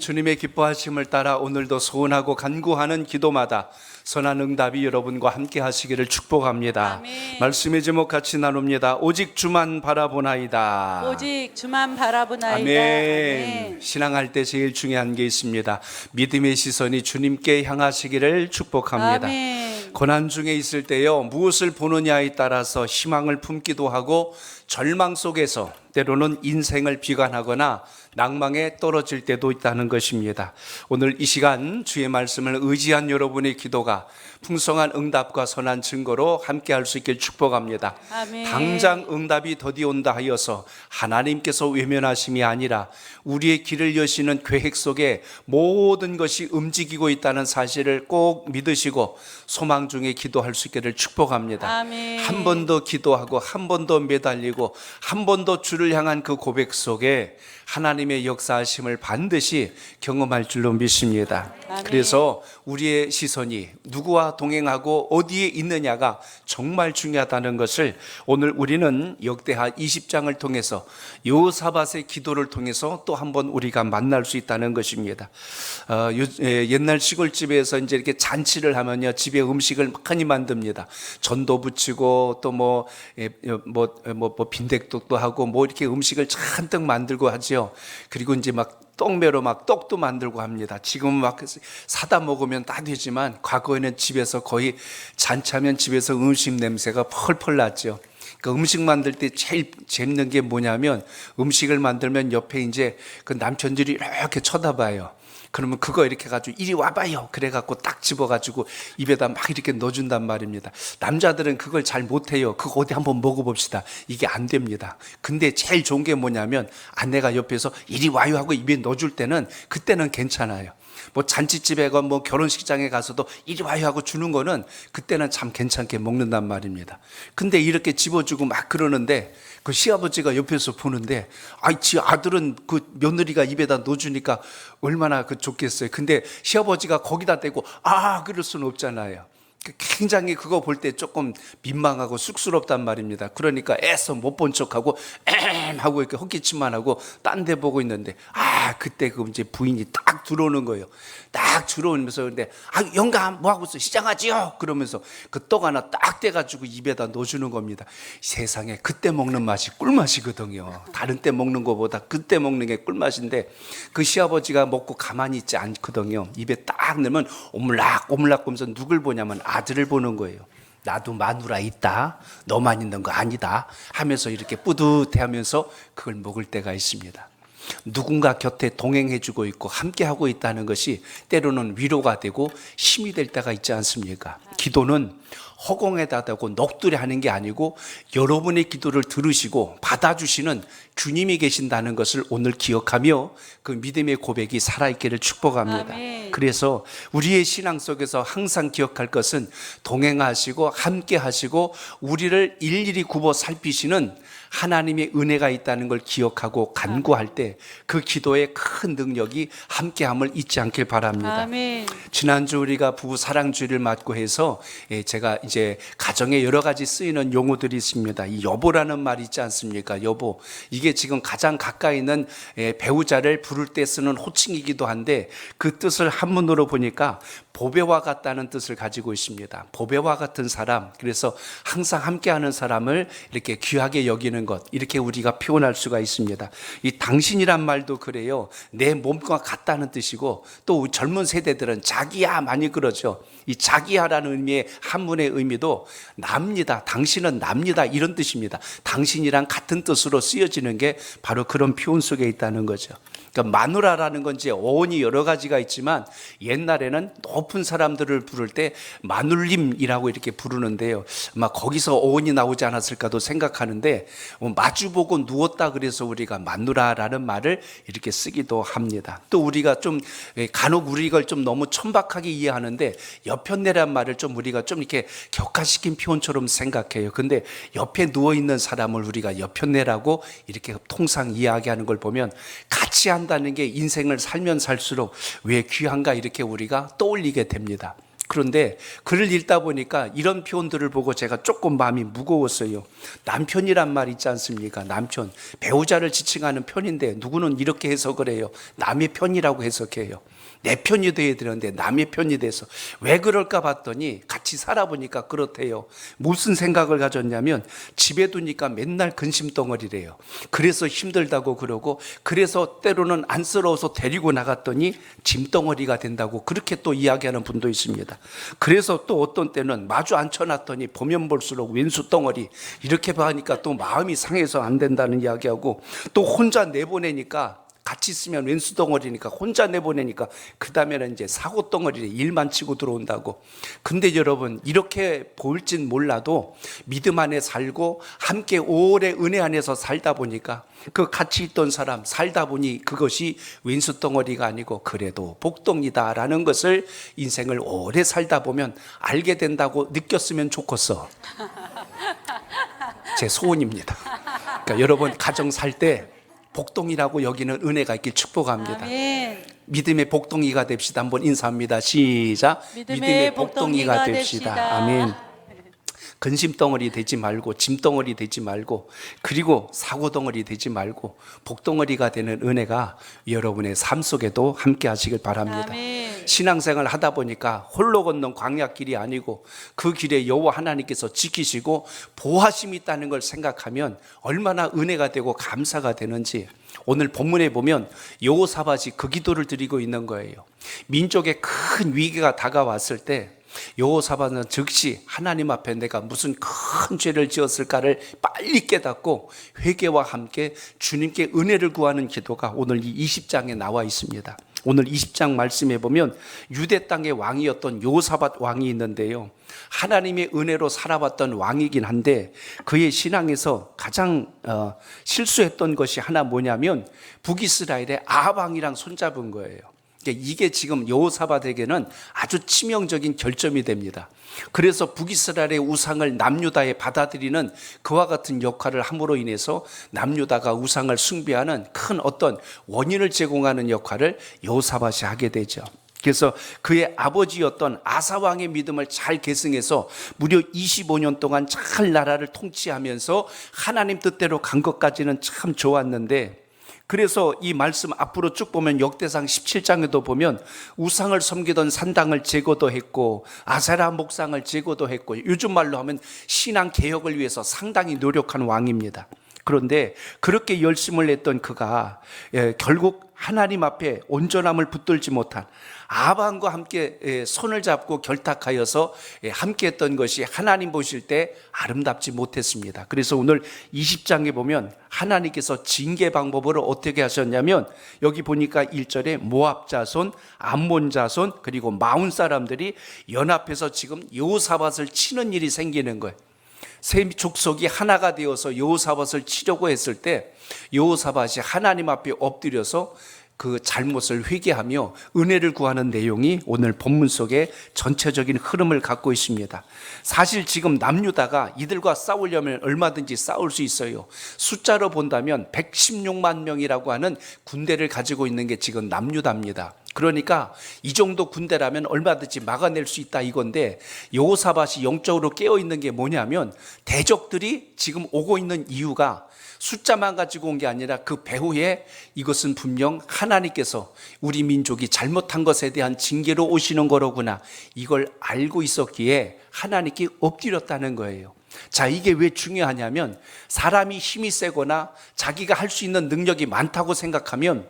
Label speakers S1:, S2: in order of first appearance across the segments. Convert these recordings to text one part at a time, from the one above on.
S1: 주님의 기뻐하심을 따라 오늘도 소원하고 간구하는 기도마다 선한 응답이 여러분과 함께 하시기를 축복합니다.
S2: 아멘.
S1: 말씀의 제목 같이 나눕니다. 오직 주만 바라보나이다.
S2: 오직 주만 바라보나이다.
S1: 아멘. 신앙할 때 제일 중요한 게 있습니다. 믿음의 시선이 주님께 향하시기를 축복합니다.
S2: 아멘.
S1: 고난 중에 있을 때요, 무엇을 보느냐에 따라서 희망을 품기도 하고 절망 속에서 때로는 인생을 비관하거나 낭망에 떨어질 때도 있다는 것입니다. 오늘 이 시간 주의 말씀을 의지한 여러분의 기도가 풍성한 응답과 선한 증거로 함께할 수 있길 축복합니다.
S2: 아멘.
S1: 당장 응답이 더디온다 하여서 하나님께서 외면하심이 아니라 우리의 길을 여시는 계획 속에 모든 것이 움직이고 있다는 사실을 꼭 믿으시고 소망 중에 기도할 수 있기를 축복합니다.
S2: 아멘.
S1: 한 번 더 기도하고 한 번 더 매달리고 한 번 더 주를 향한 그 고백 속에 하나님의 역사하심을 반드시 경험할 줄로 믿습니다.
S2: 아멘.
S1: 그래서 우리의 시선이 누구와 동행하고 어디에 있느냐가 정말 중요하다는 것을 오늘 우리는 역대하 20장을 통해서 여호사밧의 기도를 통해서 또 한 번 우리가 만날 수 있다는 것입니다. 옛날 시골집에서 이제 이렇게 잔치를 하면요, 집에 음식을 많이 만듭니다. 전도 부치고 또 뭐 빈대떡도 하고 뭐 이렇게 음식을 잔뜩 만들고 하지요. 그리고 이제 막 떡매로 막 떡도 만들고 합니다. 지금은 막 사다 먹으면 다 되지만 과거에는 집에서 거의 잔치하면 집에서 음식 냄새가 펄펄 났죠. 그 음식 만들 때 제일 재밌는 게 뭐냐면 음식을 만들면 옆에 이제 그 남편들이 이렇게 쳐다봐요. 그러면 그거 이렇게 해가지고 이리 와봐요. 그래갖고 딱 집어가지고 입에다 막 이렇게 넣어준단 말입니다. 남자들은 그걸 잘 못해요. 그거 어디 한번 먹어봅시다. 이게 안 됩니다. 근데 제일 좋은 게 뭐냐면 아내가 옆에서 이리 와요 하고 입에 넣어줄 때는 그때는 괜찮아요. 뭐 잔치집에 가 뭐 결혼식장에 가서도 이리 와요 하고 주는 거는 그때는 참 괜찮게 먹는단 말입니다. 근데 이렇게 집어주고 막 그러는데 그 시아버지가 옆에서 보는데 지 아들은 그 며느리가 입에다 넣어주니까 얼마나 좋겠어요. 근데 시아버지가 거기다 대고 그럴 수는 없잖아요. 굉장히 그거 볼 때 조금 민망하고 쑥스럽단 말입니다. 그러니까 애써 못 본 척하고 하고 이렇게 헛기침만 하고 딴 데 보고 있는데 그때 그 이제 부인이 딱 들어오는 거예요. 딱 들어오면서 근데 영감 뭐 하고 있어? 시장하지요? 그러면서 그 떡 하나 딱 떼가지고 입에다 넣어주는 겁니다. 세상에 그때 먹는 맛이 꿀맛이거든요. 다른 때 먹는 것보다 그때 먹는 게 꿀맛인데 그 시아버지가 먹고 가만히 있지 않거든요. 입에 딱 넣으면 오물락 보면서 누굴 보냐면 아들을 보는 거예요. 나도 마누라 있다. 너만 있는 거 아니다. 하면서 이렇게 뿌듯해하면서 그걸 먹을 때가 있습니다. 누군가 곁에 동행해주고 있고 함께하고 있다는 것이 때로는 위로가 되고 힘이 될 때가 있지 않습니까? 기도는 허공에다 대고 넋두리 하는 게 아니고 여러분의 기도를 들으시고 받아주시는 주님이 계신다는 것을 오늘 기억하며 그 믿음의 고백이 살아있기를 축복합니다.
S2: 아멘.
S1: 그래서 우리의 신앙 속에서 항상 기억할 것은 동행하시고 함께 하시고 우리를 일일이 굽어 살피시는 하나님의 은혜가 있다는 걸 기억하고 간구할 때 그 기도의 큰 능력이 함께함을 잊지 않길 바랍니다.
S2: 아멘.
S1: 지난주 우리가 부부 사랑주의를 맞고 해서 제가 이제 가정에 여러 가지 쓰이는 용어들이 있습니다. 이 여보라는 말이 있지 않습니까? 여보. 이게 지금 가장 가까이 있는 배우자를 부를 때 쓰는 호칭이기도 한데 그 뜻을 한문으로 보니까 보배와 같다는 뜻을 가지고 있습니다. 보배와 같은 사람, 그래서 항상 함께하는 사람을 이렇게 귀하게 여기는 것, 이렇게 우리가 표현할 수가 있습니다. 이 당신이란 말도 그래요. 내 몸과 같다는 뜻이고 또 젊은 세대들은 자기야 많이 그러죠. 이 자기야라는 의미의 한문의 의미도 납니다. 당신은 납니다. 이런 뜻입니다. 당신이랑 같은 뜻으로 쓰여지는 게 바로 그런 표현 속에 있다는 거죠. 그러니까 마누라라는 건 이제 어원이 여러 가지가 있지만 옛날에는 높은 사람들을 부를 때 마눌님이라고 이렇게 부르는데요. 아마 거기서 어원이 나오지 않았을까도 생각하는데 마주보고 누웠다 그래서 우리가 마누라라는 말을 이렇게 쓰기도 합니다. 또 우리가 좀 간혹 우리 이걸 좀 너무 천박하게 이해하는데 옆편내란 말을 좀 우리가 좀 이렇게 격화시킨 표현처럼 생각해요. 근데 옆에 누워있는 사람을 우리가 옆편내라고 이렇게 통상 이야기하는 걸 보면 같이 한다는 게 인생을 살면 살수록 왜 귀한가 이렇게 우리가 떠올리게 됩니다. 그런데 글을 읽다 보니까 이런 표현들을 보고 제가 조금 마음이 무거웠어요. 남편이란 말 있지 않습니까? 남편, 배우자를 지칭하는 편인데 누구는 이렇게 해석을 해요. 남의 편이라고 해석해요. 내 편이 돼야 되는데 남의 편이 돼서 왜 그럴까 봤더니 같이 살아보니까 그렇대요. 무슨 생각을 가졌냐면 집에 두니까 맨날 근심덩어리래요. 그래서 힘들다고 그러고, 그래서 때로는 안쓰러워서 데리고 나갔더니 짐덩어리가 된다고 그렇게 또 이야기하는 분도 있습니다. 그래서 또 어떤 때는 마주 앉혀놨더니 보면 볼수록 왼수덩어리, 이렇게 봐니까 또 마음이 상해서 안 된다는 이야기하고, 또 혼자 내보내니까 같이 있으면 왼수덩어리니까 혼자 내보내니까 그 다음에는 이제 사고덩어리에 일만 치고 들어온다고. 근데 여러분, 이렇게 보일진 몰라도 믿음 안에 살고 함께 오래 은혜 안에서 살다 보니까 그 같이 있던 사람 살다 보니 그것이 왼수덩어리가 아니고 그래도 복덩이다라는 것을 인생을 오래 살다 보면 알게 된다고 느꼈으면 좋겠어. 제 소원입니다. 그러니까 여러분, 가정 살 때 복동이라고 여기는 은혜가 있길 축복합니다.
S2: 아멘.
S1: 믿음의 복동이가 됩시다. 한번 인사합니다. 시작.
S2: 믿음의 복동이가 됩시다.
S1: 아멘. 근심덩어리 되지 말고, 짐덩어리 되지 말고, 그리고 사고덩어리 되지 말고 복덩어리가 되는 은혜가 여러분의 삶 속에도 함께 하시길 바랍니다.
S2: 아멘.
S1: 신앙생활 하다 보니까 홀로 걷는 광야길이 아니고 그 길에 여호와 하나님께서 지키시고 보호하심이 있다는 걸 생각하면 얼마나 은혜가 되고 감사가 되는지, 오늘 본문에 보면 여호사밧이 그 기도를 드리고 있는 거예요. 민족의 큰 위기가 다가왔을 때 여호사밧은 즉시 하나님 앞에 내가 무슨 큰 죄를 지었을까를 빨리 깨닫고 회개와 함께 주님께 은혜를 구하는 기도가 오늘 이 20장에 나와 있습니다. 오늘 20장 말씀에 보면 유대 땅의 왕이었던 여호사밧 왕이 있는데요, 하나님의 은혜로 살아왔던 왕이긴 한데 그의 신앙에서 가장 실수했던 것이 하나 뭐냐면 북이스라엘의 아합 왕이랑 손잡은 거예요. 이게 지금 여호사밧에게는 아주 치명적인 결점이 됩니다. 그래서 북이스라엘의 우상을 남유다에 받아들이는 그와 같은 역할을 함으로 인해서 남유다가 우상을 숭배하는 큰 어떤 원인을 제공하는 역할을 여호사밧이 하게 되죠. 그래서 그의 아버지였던 아사왕의 믿음을 잘 계승해서 무려 25년 동안 잘 나라를 통치하면서 하나님 뜻대로 간 것까지는 참 좋았는데, 그래서 이 말씀 앞으로 쭉 보면 역대상 17장에도 보면 우상을 섬기던 산당을 제거도 했고 아세라 목상을 제거도 했고, 요즘 말로 하면 신앙 개혁을 위해서 상당히 노력한 왕입니다. 그런데 그렇게 열심을 했던 그가 결국 하나님 앞에 온전함을 붙들지 못한 아합 왕과 함께 손을 잡고 결탁하여서 함께 했던 것이 하나님 보실 때 아름답지 못했습니다. 그래서 오늘 20장에 보면 하나님께서 징계 방법으로 어떻게 하셨냐면, 여기 보니까 1절에 모압 자손, 암몬 자손, 그리고 마온 사람들이 연합해서 지금 여호사밧을 치는 일이 생기는 거예요. 세 족속이 하나가 되어서 여호사밧을 치려고 했을 때 여호사밧이 하나님 앞에 엎드려서 그 잘못을 회개하며 은혜를 구하는 내용이 오늘 본문 속에 전체적인 흐름을 갖고 있습니다. 사실 지금 남유다가 이들과 싸우려면 얼마든지 싸울 수 있어요. 숫자로 본다면 116만 명이라고 하는 군대를 가지고 있는 게 지금 남유다입니다. 그러니까 이 정도 군대라면 얼마든지 막아낼 수 있다 이건데, 여호사밧이 영적으로 깨어있는 게 뭐냐면 대적들이 지금 오고 있는 이유가 숫자만 가지고 온 게 아니라 그 배후에 이것은 분명 하나님께서 우리 민족이 잘못한 것에 대한 징계로 오시는 거로구나, 이걸 알고 있었기에 하나님께 엎드렸다는 거예요. 자, 이게 왜 중요하냐면 사람이 힘이 세거나 자기가 할 수 있는 능력이 많다고 생각하면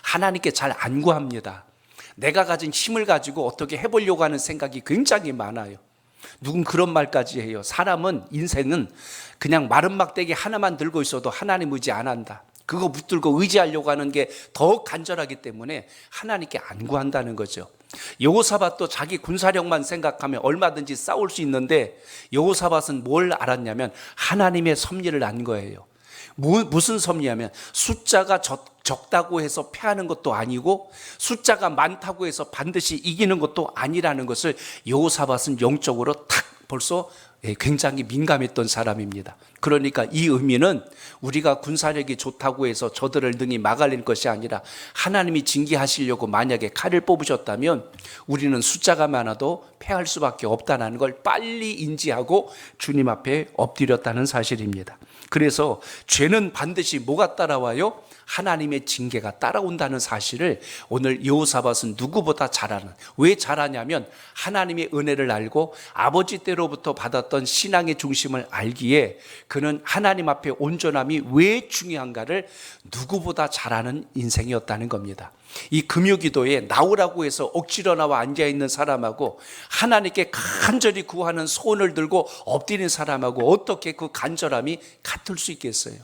S1: 하나님께 잘 안 구합니다. 내가 가진 힘을 가지고 어떻게 해보려고 하는 생각이 굉장히 많아요. 누군 그런 말까지 해요. 사람은, 인생은 그냥 마른 막대기 하나만 들고 있어도 하나님 의지 안 한다. 그거 붙들고 의지하려고 하는 게 더 간절하기 때문에 하나님께 안 구한다는 거죠. 여호사밧도 자기 군사력만 생각하면 얼마든지 싸울 수 있는데 여호사밧은 뭘 알았냐면 하나님의 섭리를 안 거예요. 무슨 섭리냐면 숫자가 적다고 해서 패하는 것도 아니고 숫자가 많다고 해서 반드시 이기는 것도 아니라는 것을 여호사밧은 영적으로 탁 벌써 굉장히 민감했던 사람입니다. 그러니까 이 의미는 우리가 군사력이 좋다고 해서 저들을 능히 막아낼 것이 아니라 하나님이 징계하시려고 만약에 칼을 뽑으셨다면 우리는 숫자가 많아도 패할 수밖에 없다는 걸 빨리 인지하고 주님 앞에 엎드렸다는 사실입니다. 그래서 죄는 반드시 뭐가 따라와요? 하나님의 징계가 따라온다는 사실을 오늘 여호사밧은 누구보다 잘 아는, 왜 잘하냐면 하나님의 은혜를 알고 아버지 때로부터 받았던 신앙의 중심을 알기에 그는 하나님 앞에 온전함이 왜 중요한가를 누구보다 잘 아는 인생이었다는 겁니다. 이 금요기도에 나오라고 해서 억지로 나와 앉아있는 사람하고 하나님께 간절히 구하는 손을 들고 엎드린 사람하고 어떻게 그 간절함이 같을 수 있겠어요?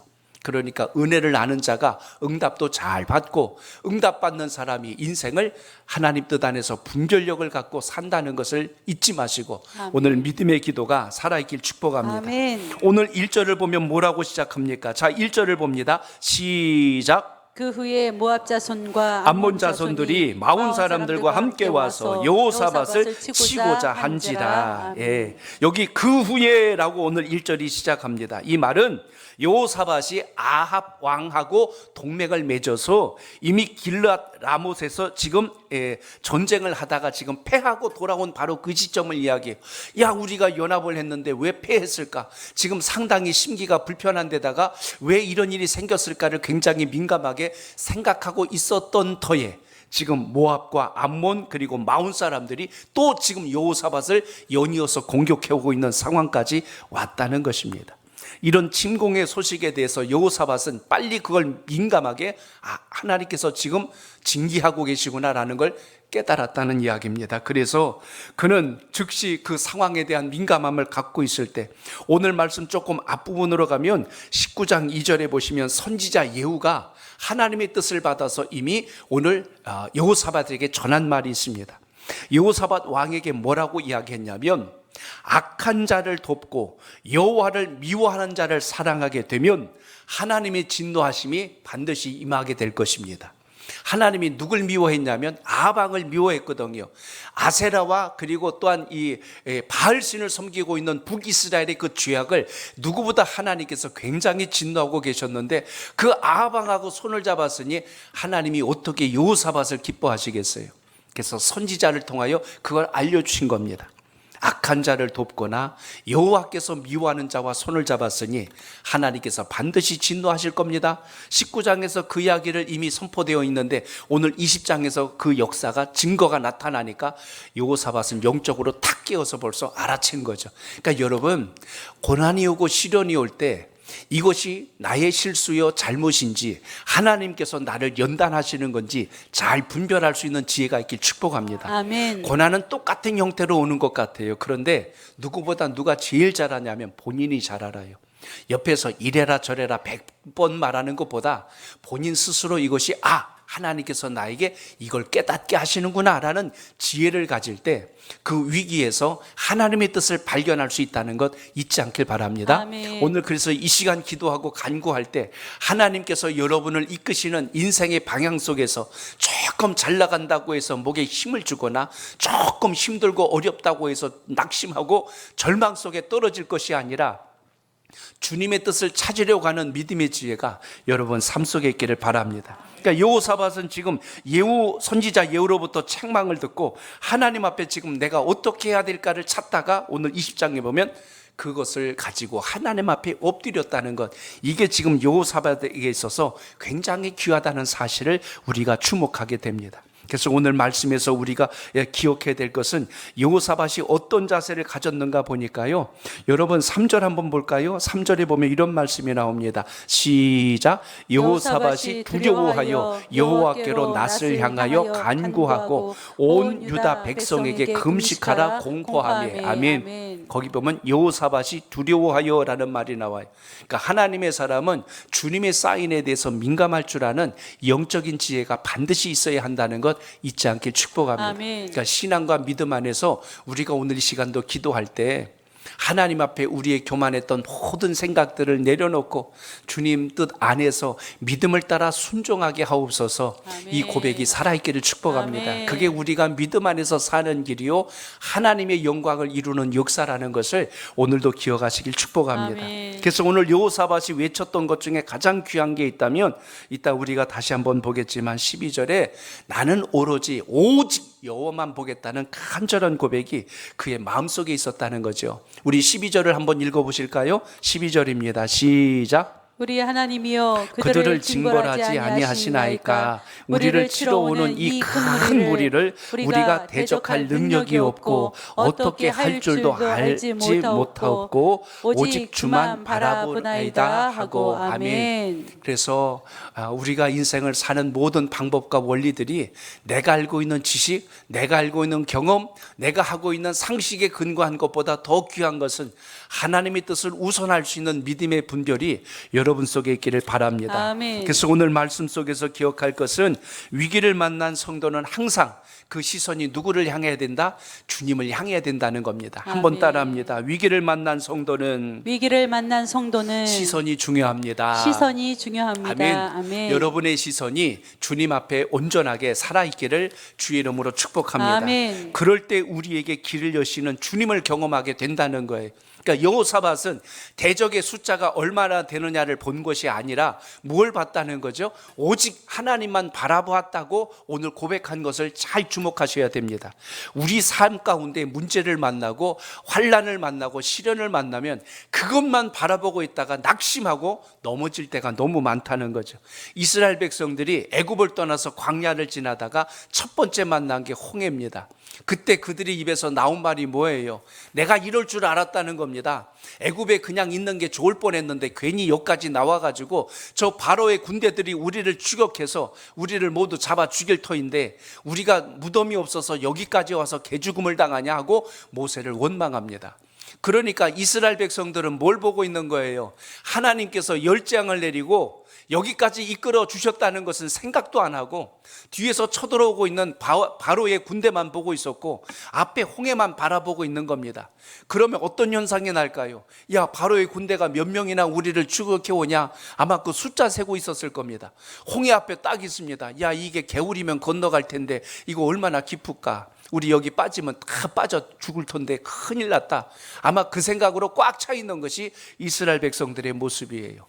S1: 그러니까 은혜를 아는 자가 응답도 잘 받고 응답받는 사람이 인생을 하나님 뜻 안에서 분별력을 갖고 산다는 것을 잊지 마시고
S2: 아멘.
S1: 오늘 믿음의 기도가 살아있길 축복합니다.
S2: 아멘.
S1: 오늘 1절을 보면 뭐라고 시작합니까? 자, 1절을 봅니다. 시작.
S2: 그 후에 모압 자손과
S1: 암몬 자손들이 마온 사람들과 함께 와서 여호사밧을 치고자 한지라. 예. 여기 그 후에라고 오늘 1절이 시작합니다. 이 말은 여호사밧이 아합 왕하고 동맹을 맺어서 이미 길르앗 라못에서 지금 전쟁을 하다가 지금 패하고 돌아온 바로 그 시점을 이야기해요. 야, 우리가 연합을 했는데 왜 패했을까? 지금 상당히 심기가 불편한 데다가 왜 이런 일이 생겼을까를 굉장히 민감하게 생각하고 있었던 터에 지금 모압과 암몬 그리고 마온 사람들이 또 지금 여호사밧을 연이어서 공격해오고 있는 상황까지 왔다는 것입니다. 이런 침공의 소식에 대해서 여호사밧은 빨리 그걸 민감하게 하나님께서 지금 징계하고 계시구나라는 걸 깨달았다는 이야기입니다. 그래서 그는 즉시 그 상황에 대한 민감함을 갖고 있을 때 오늘 말씀 조금 앞부분으로 가면 19장 2절에 보시면 선지자 예후가 하나님의 뜻을 받아서 이미 오늘 여호사밧에게 전한 말이 있습니다. 여호사밧 왕에게 뭐라고 이야기했냐면 악한 자를 돕고 여호와를 미워하는 자를 사랑하게 되면 하나님의 진노하심이 반드시 임하게 될 것입니다. 하나님이 누굴 미워했냐면 아합왕을 미워했거든요. 아세라와 그리고 또한 이 바알신을 섬기고 있는 북이스라엘의 그 죄악을 누구보다 하나님께서 굉장히 진노하고 계셨는데 그 아합왕하고 손을 잡았으니 하나님이 어떻게 여호사밧을 기뻐하시겠어요? 그래서 선지자를 통하여 그걸 알려주신 겁니다. 악한 자를 돕거나 여호와께서 미워하는 자와 손을 잡았으니 하나님께서 반드시 진노하실 겁니다. 19장에서 그 이야기를 이미 선포되어 있는데 오늘 20장에서 그 역사가 증거가 나타나니까 여호사밧은 영적으로 탁 깨어서 벌써 알아챈 거죠. 그러니까 여러분, 고난이 오고 시련이 올 때 이것이 나의 실수요 잘못인지 하나님께서 나를 연단하시는 건지 잘 분별할 수 있는 지혜가 있길 축복합니다.
S2: 아멘.
S1: 고난은 똑같은 형태로 오는 것 같아요. 그런데 누구보다 누가 제일 잘 아냐면 본인이 잘 알아요. 옆에서 이래라 저래라 100번 말하는 것보다 본인 스스로 이것이 하나님께서 나에게 이걸 깨닫게 하시는구나 라는 지혜를 가질 때 그 위기에서 하나님의 뜻을 발견할 수 있다는 것 잊지 않길 바랍니다.
S2: 아멘.
S1: 오늘 그래서 이 시간 기도하고 간구할 때 하나님께서 여러분을 이끄시는 인생의 방향 속에서 조금 잘 나간다고 해서 목에 힘을 주거나 조금 힘들고 어렵다고 해서 낙심하고 절망 속에 떨어질 것이 아니라 주님의 뜻을 찾으려고 하는 믿음의 지혜가 여러분 삶 속에 있기를 바랍니다. 그러니까 여호사밧은 지금 선지자 예후로부터 책망을 듣고 하나님 앞에 지금 내가 어떻게 해야 될까를 찾다가 오늘 20장에 보면 그것을 가지고 하나님 앞에 엎드렸다는 것, 이게 지금 여호사밧에게 있어서 굉장히 귀하다는 사실을 우리가 주목하게 됩니다. 그래서 오늘 말씀에서 우리가 기억해야 될 것은 여호사밧이 어떤 자세를 가졌는가 보니까요. 여러분 3절 한번 볼까요? 3절에 보면 이런 말씀이 나옵니다. 시작. 여호사밧이 두려워하여 여호와께로 낯을 향하여 간구하고 온 유다 백성에게 금식하라 공포하며. 아멘. 거기 보면 여호사밧이 두려워하여라는 말이 나와요. 그러니까 하나님의 사람은 주님의 사인에 대해서 민감할 줄 아는 영적인 지혜가 반드시 있어야 한다는 것 잊지 않길 축복합니다.
S2: 아멘.
S1: 그러니까 신앙과 믿음 안에서 우리가 오늘 이 시간도 기도할 때 하나님 앞에 우리의 교만했던 모든 생각들을 내려놓고 주님 뜻 안에서 믿음을 따라 순종하게 하옵소서.
S2: 아멘.
S1: 이 고백이 살아있기를 축복합니다.
S2: 아멘.
S1: 그게 우리가 믿음 안에서 사는 길이요 하나님의 영광을 이루는 역사라는 것을 오늘도 기억하시길 축복합니다.
S2: 아멘.
S1: 그래서 오늘 여호사밧이 외쳤던 것 중에 가장 귀한 게 있다면 이따 우리가 다시 한번 보겠지만 12절에 나는 오직 여호와만 보겠다는 간절한 고백이 그의 마음속에 있었다는 거죠. 우리 12절을 한번 읽어보실까요? 12절입니다. 시작.
S2: 우리 하나님이여
S1: 그들을 징벌하지 아니하시나이까. 우리를 치러 오는 이 큰 무리를 우리가 대적할 능력이 없고 어떻게 할 줄도 알지 못하고 오직 주만 바라보나이다 하고. 아멘. 그래서 우리가 인생을 사는 모든 방법과 원리들이 내가 알고 있는 지식, 내가 알고 있는 경험, 내가 하고 있는 상식에 근거한 것보다 더 귀한 것은 하나님의 뜻을 우선할 수 있는 믿음의 분별이 여러분 속에 있기를 바랍니다.
S2: 아멘.
S1: 그래서 오늘 말씀 속에서 기억할 것은 위기를 만난 성도는 항상 그 시선이 누구를 향해야 된다? 주님을 향해야 된다는 겁니다. 한번
S2: 아멘.
S1: 따라합니다. 위기를 만난 성도는
S2: 시선이
S1: 중요합니다.
S2: 시선이 중요합니다.
S1: 아멘.
S2: 아멘.
S1: 여러분의 시선이 주님 앞에 온전하게 살아있기를 주의 이름으로 축복합니다.
S2: 아멘.
S1: 그럴 때 우리에게 길을 여시는 주님을 경험하게 된다는 거예요. 그러니까 여호사밧은 대적의 숫자가 얼마나 되느냐를 본 것이 아니라 뭘 봤다는 거죠? 오직 하나님만 바라보았다고 오늘 고백한 것을 잘 주목하셔야 됩니다. 우리 삶 가운데 문제를 만나고 환난을 만나고 시련을 만나면 그것만 바라보고 있다가 낙심하고 넘어질 때가 너무 많다는 거죠. 이스라엘 백성들이 애굽을 떠나서 광야를 지나다가 첫 번째 만난 게 홍해입니다. 그때 그들의 입에서 나온 말이 뭐예요? 내가 이럴 줄 알았다는 겁니다. 애굽에 그냥 있는 게 좋을 뻔했는데 괜히 여기까지 나와가지고 저 바로의 군대들이 우리를 추격해서 우리를 모두 잡아 죽일 터인데 우리가 무덤이 없어서 여기까지 와서 개죽음을 당하냐 하고 모세를 원망합니다. 그러니까 이스라엘 백성들은 뭘 보고 있는 거예요? 하나님께서 열재앙을 내리고 여기까지 이끌어 주셨다는 것은 생각도 안 하고 뒤에서 쳐들어오고 있는 바로의 군대만 보고 있었고 앞에 홍해만 바라보고 있는 겁니다. 그러면 어떤 현상이 날까요? 야, 바로의 군대가 몇 명이나 우리를 추격해 오냐? 아마 그 숫자 세고 있었을 겁니다. 홍해 앞에 딱 있습니다. 야, 이게 개울이면 건너갈 텐데 이거 얼마나 깊을까? 우리 여기 빠지면 다 빠져 죽을 텐데 큰일 났다. 아마 그 생각으로 꽉 차 있는 것이 이스라엘 백성들의 모습이에요.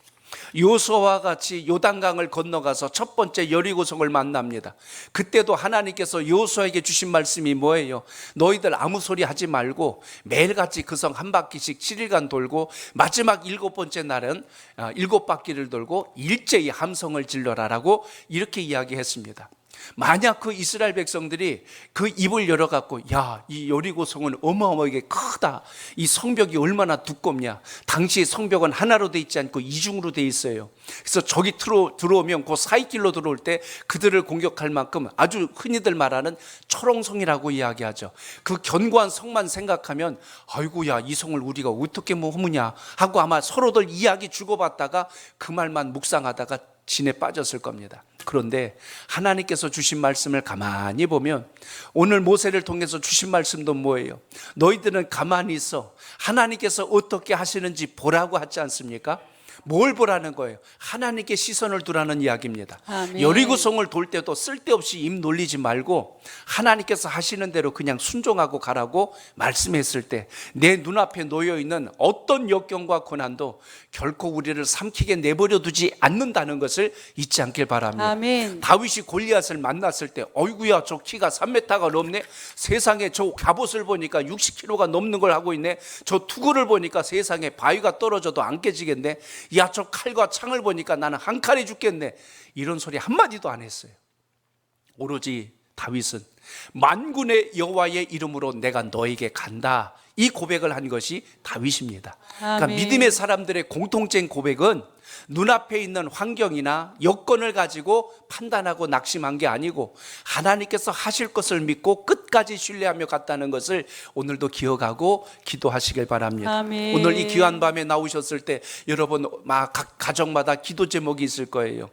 S1: 요수아와 같이 요단강을 건너가서 첫 번째 여리고성을 만납니다. 그때도 하나님께서 요수아에게 주신 말씀이 뭐예요? 너희들 아무 소리 하지 말고 매일같이 그 성 한 바퀴씩 7일간 돌고 마지막 7번째 날은 7바퀴를 돌고 일제히 함성을 질러라라고 이렇게 이야기했습니다. 만약 그 이스라엘 백성들이 그 입을 열어갖고 야, 이 여리고성은 어마어마하게 크다, 이 성벽이 얼마나 두껍냐, 당시 성벽은 하나로 돼 있지 않고 이중으로 돼 있어요. 그래서 저기 들어오면 그 사이길로 들어올 때 그들을 공격할 만큼 아주 흔히들 말하는 초롱성이라고 이야기하죠. 그 견고한 성만 생각하면 아이고야, 이 성을 우리가 어떻게 허무냐 하고 아마 서로들 이야기 주고받다가 그 말만 묵상하다가 진에 빠졌을 겁니다. 그런데 하나님께서 주신 말씀을 가만히 보면 오늘 모세를 통해서 주신 말씀도 뭐예요? 너희들은 가만히 있어 하나님께서 어떻게 하시는지 보라고 하지 않습니까? 뭘 보라는 거예요? 하나님께 시선을 두라는 이야기입니다.
S2: 아멘.
S1: 여리고성을 돌 때도 쓸데없이 입 놀리지 말고 하나님께서 하시는 대로 그냥 순종하고 가라고 말씀했을 때 내 눈앞에 놓여있는 어떤 역경과 고난도 결코 우리를 삼키게 내버려 두지 않는다는 것을 잊지 않길 바랍니다.
S2: 아멘.
S1: 다윗이 골리앗을 만났을 때 어이구야, 저 키가 3m가 넘네, 세상에 저 갑옷을 보니까 60kg가 넘는 걸 하고 있네, 저 투구를 보니까 세상에 바위가 떨어져도 안 깨지겠네, 야, 저 칼과 창을 보니까 나는 한 칼에 죽겠네, 이런 소리 한마디도 안 했어요. 오로지 다윗은 만군의 여호와의 이름으로 내가 너에게 간다, 이 고백을 한 것이 다윗입니다. 그러니까
S2: 아멘.
S1: 믿음의 사람들의 공통된 고백은 눈앞에 있는 환경이나 여건을 가지고 판단하고 낙심한 게 아니고 하나님께서 하실 것을 믿고 끝까지 신뢰하며 갔다는 것을 오늘도 기억하고 기도하시길 바랍니다.
S2: 아멘.
S1: 오늘 이 귀한 밤에 나오셨을 때 여러분 각 가정마다 기도 제목이 있을 거예요.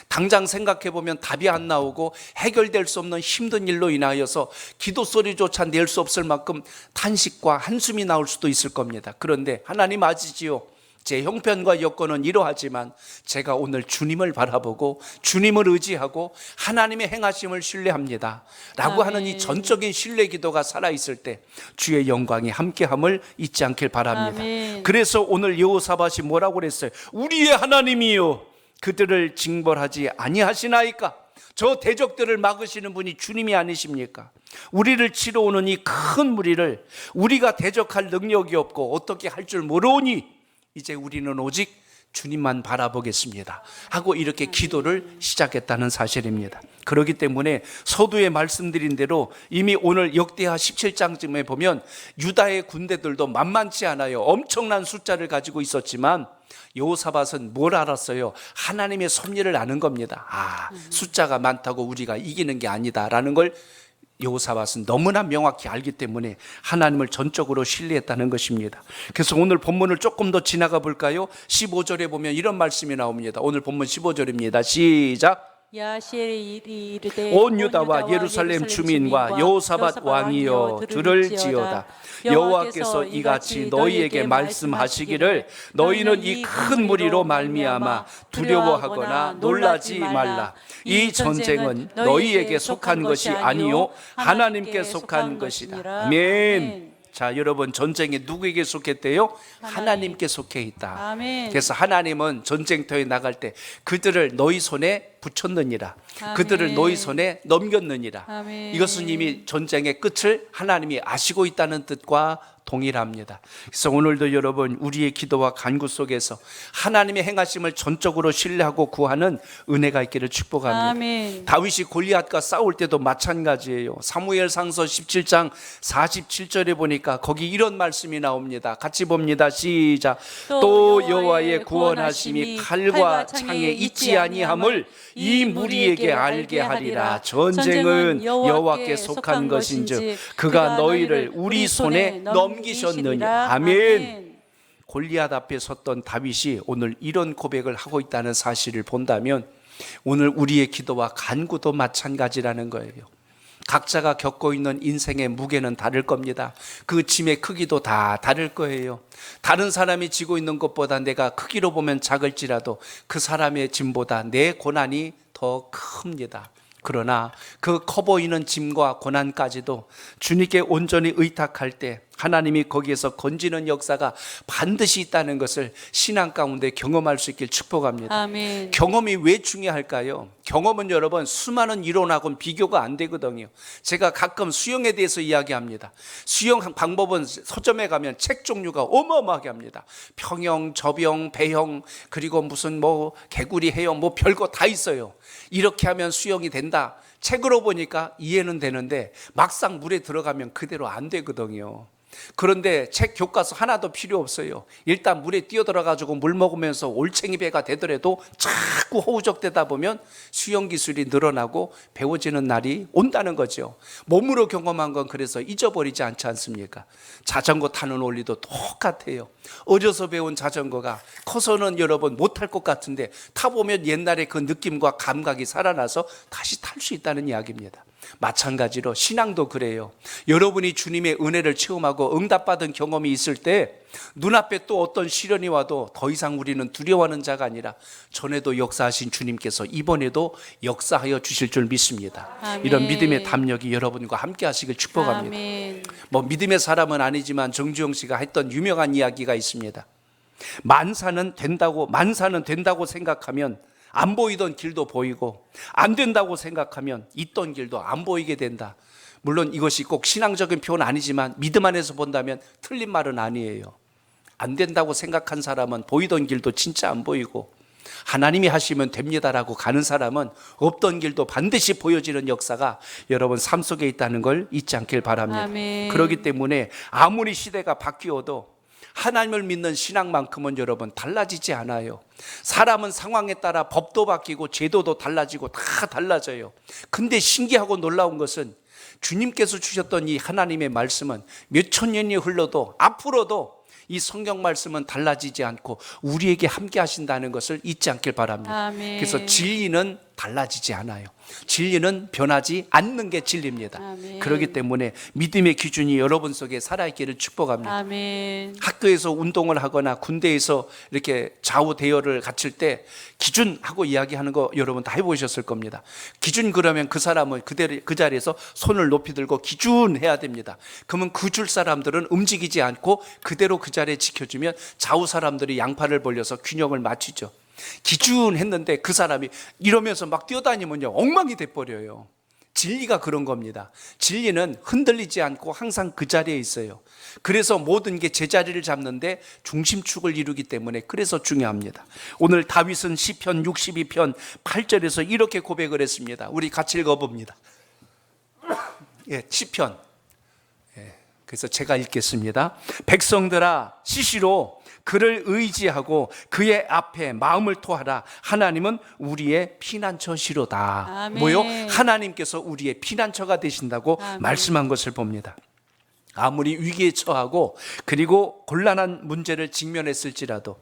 S1: 당장 생각해 보면 답이 안 나오고 해결될 수 없는 힘든 일로 인하여서 기도 소리조차 낼 수 없을 만큼 탄식과 한숨이 나올 수도 있을 겁니다. 그런데 하나님 아시지요? 제 형편과 여건은 이러하지만 제가 오늘 주님을 바라보고 주님을 의지하고 하나님의 행하심을 신뢰합니다 라고 하는 이 전적인 신뢰 기도가 살아있을 때 주의 영광이 함께함을 잊지 않길 바랍니다.
S2: 아멘.
S1: 그래서 오늘 여호사밧이 뭐라고 그랬어요? 우리의 하나님이요 그들을 징벌하지 아니하시나이까? 저 대적들을 막으시는 분이 주님이 아니십니까? 우리를 치러 오는 이 큰 무리를 우리가 대적할 능력이 없고 어떻게 할 줄 모르오니 이제 우리는 오직 주님만 바라보겠습니다 하고 이렇게 기도를 시작했다는 사실입니다. 그렇기 때문에 서두에 말씀드린 대로 이미 오늘 역대하 17장쯤에 보면 유다의 군대들도 만만치 않아요. 엄청난 숫자를 가지고 있었지만 여호사밧은 뭘 알았어요? 하나님의 섭리를 아는 겁니다. 숫자가 많다고 우리가 이기는 게 아니다라는 걸 여호사밧은 너무나 명확히 알기 때문에 하나님을 전적으로 신뢰했다는 것입니다. 그래서 오늘 본문을 조금 더 지나가 볼까요? 15절에 보면 이런 말씀이 나옵니다. 오늘 본문 15절입니다. 시작.
S2: 야시엘이 이르되
S1: 온 유다와 예루살렘 주민과 여호사밧 왕이여 들을지어다. 여호와께서 이같이 너희에게 말씀하시기를 너희는 이 큰 무리로 말미암아 두려워하거나 놀라지 말라. 이 전쟁은 너희에게 속한 것이 아니요 하나님께 속한 것이다. 아멘. 자, 여러분, 전쟁이 누구에게 속했대요? 하나님께 속해 있다.
S2: 아멘.
S1: 그래서 하나님은 전쟁터에 나갈 때 그들을 너희 손에 붙였느니라.
S2: 아멘.
S1: 그들을 너희 손에 넘겼느니라.
S2: 아멘.
S1: 이것은 이미 전쟁의 끝을 하나님이 아시고 있다는 뜻과 동일합니다. 그래서 오늘도 여러분 우리의 기도와 간구 속에서 하나님의 행하심을 전적으로 신뢰하고 구하는 은혜가 있기를 축복합니다.
S2: 아멘.
S1: 다윗이 골리앗과 싸울 때도 마찬가지예요. 사무엘상서 17장 47절에 보니까 거기 이런 말씀이 나옵니다. 같이 봅니다. 시작. 또 여호와의 구원하심이 칼과 창에 있지 아니함을 이 무리에게 알게 하리라. 전쟁은 여호와께 속한 것인즉 그가 너희를 우리 손에 넘기셨느냐. 아멘. 골리앗 앞에 섰던 다윗이 오늘 이런 고백을 하고 있다는 사실을 본다면 오늘 우리의 기도와 간구도 마찬가지라는 거예요. 각자가 겪고 있는 인생의 무게는 다를 겁니다. 그 짐의 크기도 다 다를 거예요. 다른 사람이 지고 있는 것보다 내가 크기로 보면 작을지라도 그 사람의 짐보다 내 고난이 더 큽니다. 그러나 그 커 보이는 짐과 고난까지도 주님께 온전히 의탁할 때 하나님이 거기에서 건지는 역사가 반드시 있다는 것을 신앙 가운데 경험할 수 있길 축복합니다.
S2: 아멘.
S1: 경험이 왜 중요할까요? 경험은 여러분 수많은 이론하고는 비교가 안 되거든요. 제가 가끔 수영에 대해서 이야기합니다. 수영 방법은 서점에 가면 책 종류가 어마어마하게 합니다. 평영, 접영, 배영, 그리고 무슨 뭐 개구리 해영 뭐 별거 다 있어요. 이렇게 하면 수영이 된다. 책으로 보니까 이해는 되는데 막상 물에 들어가면 그대로 안 되거든요. 그런데 책 교과서 하나도 필요 없어요. 일단 물에 뛰어들어가지고 물 먹으면서 올챙이 배가 되더라도 자꾸 허우적대다 보면 수영 기술이 늘어나고 배워지는 날이 온다는 거죠. 몸으로 경험한 건 그래서 잊어버리지 않지 않습니까? 자전거 타는 원리도 똑같아요. 어려서 배운 자전거가 커서는 여러분 못할 것 같은데 타보면 옛날에 그 느낌과 감각이 살아나서 다시 탈 수 있다는 이야기입니다. 마찬가지로 신앙도 그래요. 여러분이 주님의 은혜를 체험하고 응답받은 경험이 있을 때 눈앞에 또 어떤 시련이 와도 더 이상 우리는 두려워하는 자가 아니라 전에도 역사하신 주님께서 이번에도 역사하여 주실 줄 믿습니다.
S2: 아멘.
S1: 이런 믿음의 담력이 여러분과 함께 하시길 축복합니다.
S2: 아멘.
S1: 뭐 믿음의 사람은 아니지만 정주영 씨가 했던 유명한 이야기가 있습니다. 만사는 된다고 생각하면 안 보이던 길도 보이고 안 된다고 생각하면 있던 길도 안 보이게 된다. 물론 이것이 꼭 신앙적인 표현은 아니지만 믿음 안에서 본다면 틀린 말은 아니에요. 안 된다고 생각한 사람은 보이던 길도 진짜 안 보이고 하나님이 하시면 됩니다라고 가는 사람은 없던 길도 반드시 보여지는 역사가 여러분 삶 속에 있다는 걸 잊지 않길 바랍니다.
S2: 아멘.
S1: 그렇기 때문에 아무리 시대가 바뀌어도 하나님을 믿는 신앙만큼은 여러분 달라지지 않아요. 사람은 상황에 따라 법도 바뀌고 제도도 달라지고 다 달라져요. 근데 신기하고 놀라운 것은 주님께서 주셨던 이 하나님의 말씀은 몇천 년이 흘러도 앞으로도 이 성경 말씀은 달라지지 않고 우리에게 함께 하신다는 것을 잊지 않길 바랍니다.
S2: 아멘.
S1: 그래서 진리는 달라지지 않아요. 진리는 변하지 않는 게 진리입니다.
S2: 아멘.
S1: 그렇기 때문에 믿음의 기준이 여러분 속에 살아있기를 축복합니다.
S2: 아멘.
S1: 학교에서 운동을 하거나 군대에서 이렇게 좌우 대열을 갖출 때 기준하고 이야기하는 거 여러분 다 해보셨을 겁니다. 기준 그러면 그 사람은 그 자리에서 손을 높이 들고 기준해야 됩니다. 그러면 그 줄 사람들은 움직이지 않고 그대로 그 자리에 지켜주면 좌우 사람들이 양팔을 벌려서 균형을 맞추죠. 기준했는데 그 사람이 이러면서 막 뛰어다니면요 엉망이 돼버려요. 진리가 그런 겁니다. 진리는 흔들리지 않고 항상 그 자리에 있어요. 그래서 모든 게 제자리를 잡는데 중심축을 이루기 때문에 그래서 중요합니다. 오늘 다윗은 시편 62편 8절에서 이렇게 고백을 했습니다. 우리 같이 읽어봅니다. 예, 시편. 그래서 제가 읽겠습니다. 백성들아 시시로 그를 의지하고 그의 앞에 마음을 토하라. 하나님은 우리의 피난처시로다.
S2: 아멘.
S1: 뭐요? 하나님께서 우리의 피난처가 되신다고
S2: 아멘.
S1: 말씀한 것을 봅니다. 아무리 위기에 처하고 그리고 곤란한 문제를 직면했을지라도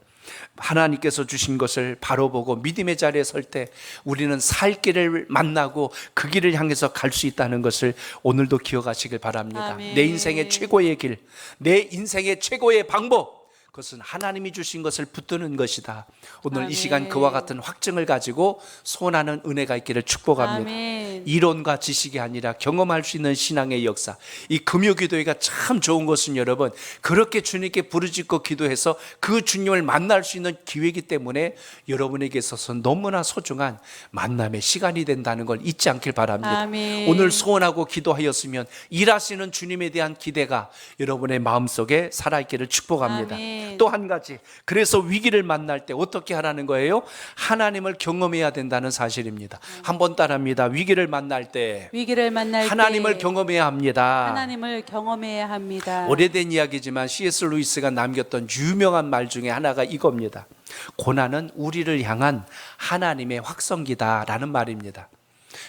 S1: 하나님께서 주신 것을 바로 보고 믿음의 자리에 설 때 우리는 살 길을 만나고 그 길을 향해서 갈 수 있다는 것을 오늘도 기억하시길 바랍니다.
S2: 아멘.
S1: 내 인생의 최고의 길, 내 인생의 최고의 방법, 그것은 하나님이 주신 것을 붙드는 것이다. 오늘
S2: 아멘.
S1: 이 시간 그와 같은 확증을 가지고 소원하는 은혜가 있기를 축복합니다.
S2: 아멘.
S1: 이론과 지식이 아니라 경험할 수 있는 신앙의 역사. 이 금요기도회가 참 좋은 것은 여러분 그렇게 주님께 부르짖고 기도해서 그 주님을 만날 수 있는 기회이기 때문에 여러분에게 있어서 너무나 소중한 만남의 시간이 된다는 걸 잊지 않길 바랍니다.
S2: 아멘.
S1: 오늘 소원하고 기도하였으면 일하시는 주님에 대한 기대가 여러분의 마음속에 살아있기를 축복합니다.
S2: 아멘.
S1: 또 한 가지, 그래서 위기를 만날 때 어떻게 하라는 거예요? 하나님을 경험해야 된다는 사실입니다. 한번 따라합니다. 위기를 만날 때
S2: 위기를 만날
S1: 하나님을
S2: 때
S1: 경험해야 합니다.
S2: 하나님을 경험해야 합니다.
S1: 오래된 이야기지만 C.S. 루이스가 남겼던 유명한 말 중에 하나가 이겁니다. 고난은 우리를 향한 하나님의 확성기다라는 말입니다.